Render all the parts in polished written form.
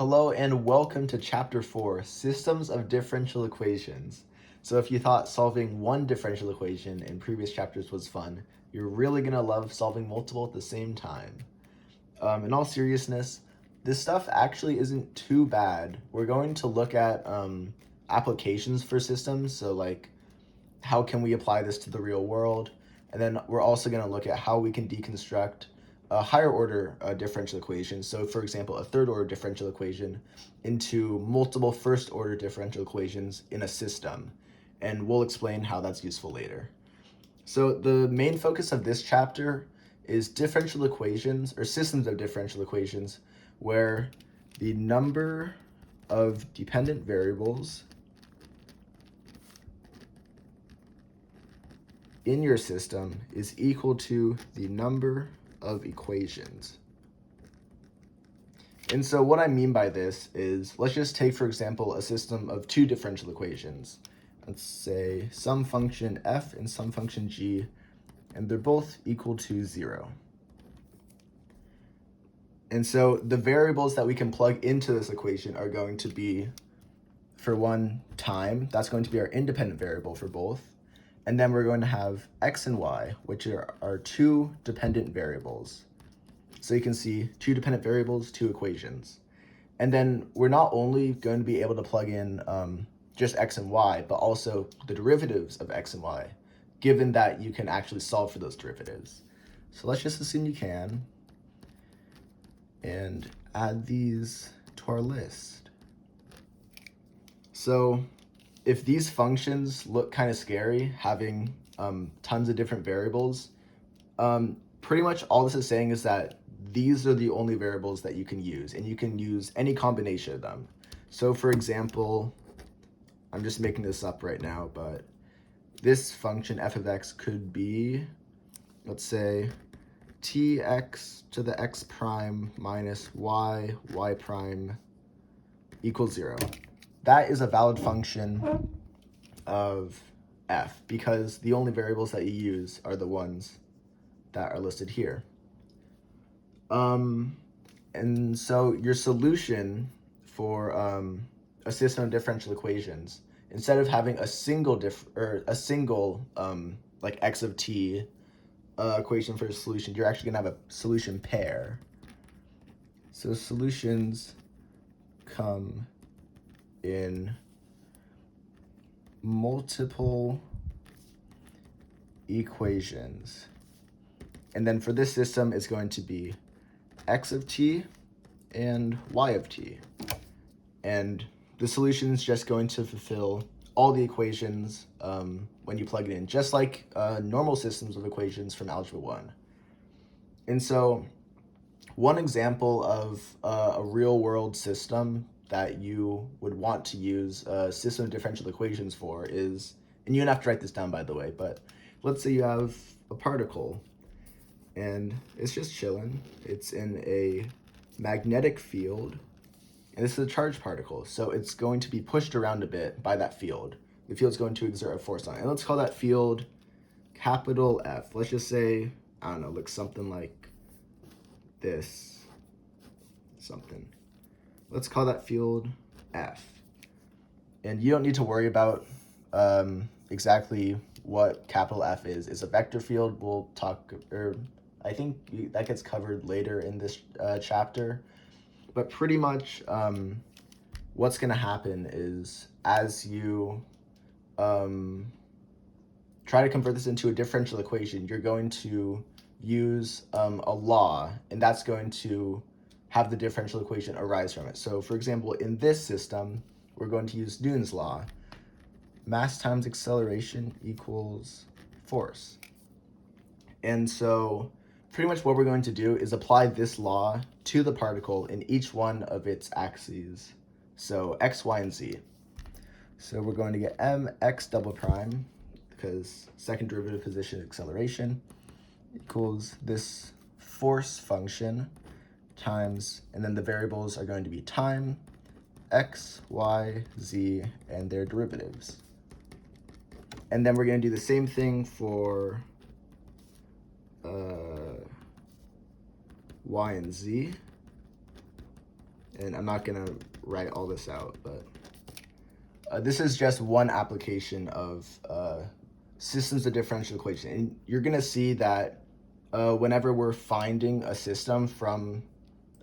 Hello and welcome to Chapter 4, Systems of Differential Equations. So if you thought solving one differential equation in previous chapters was fun, you're really going to love solving multiple at the same time. In all seriousness, this stuff actually isn't too bad. We're going to look at applications for systems, so like how can we apply this to the real world, and then we're also going to look at how we can deconstruct a higher order differential equation. So for example, a third order differential equation into multiple first order differential equations in a system. And we'll explain how that's useful later. So the main focus of this chapter is differential equations or systems of differential equations where the number of dependent variables in your system is equal to the number of equations. And so what I mean by this is, let's just take, for example, a system of two differential equations. Let's say some function f and some function g, and they're both equal to 0. And so the variables that we can plug into this equation are going to be, for one, time. That's going to be our independent variable for both. And then we're going to have x and y, which are our two dependent variables. So you can see two dependent variables, two equations. And then we're not only going to be able to plug in just x and y, but also the derivatives of x and y, given that you can actually solve for those derivatives. So let's just assume you can, and add these to our list. So if these functions look kind of scary, having tons of different variables, pretty much all this is saying is that these are the only variables that you can use, and you can use any combination of them. So for example, I'm just making this up right now, but this function f of x could be, let's say, tx to the x prime minus y prime equals 0. That is a valid function of f because the only variables that you use are the ones that are listed here. And so your solution for a system of differential equations, instead of having a single like x of t equation for a solution, you're actually gonna have a solution pair. So solutions come in multiple equations. And then for this system, it's going to be x of t and y of t. And the solution is just going to fulfill all the equations when you plug it in, just like normal systems of equations from Algebra 1. And so one example of a real-world system that you would want to use a system of differential equations for is, and you don't have to write this down, by the way, but let's say you have a particle, and it's just chilling. It's in a magnetic field, and this is a charged particle, so it's going to be pushed around a bit by that field. The field's going to exert a force on it, and let's call that field capital F. Let's just say, I don't know, looks something like this, something. Let's call that field F. And you don't need to worry about exactly what capital F is. It's a vector field. We'll talk, or I think that gets covered later in this chapter. But pretty much what's going to happen is, as you try to convert this into a differential equation, you're going to use a law, and that's going to have the differential equation arise from it. So for example, in this system, we're going to use Newton's law. Mass times acceleration equals force. And so pretty much what we're going to do is apply this law to the particle in each one of its axes. So x, y, and z. So we're going to get mx double prime, because second derivative position acceleration, equals this force function times, and then the variables are going to be time, x, y, z, and their derivatives. And then we're going to do the same thing for y and z. And I'm not gonna write all this out, but this is just one application of systems of differential equation. And you're gonna see that whenever we're finding a system from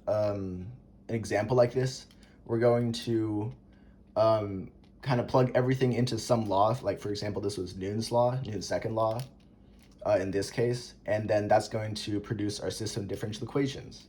an example like this, we're going to kind of plug everything into some law. Like, for example, this was Newton's law, Newton's second law in this case, and then that's going to produce our system differential equations.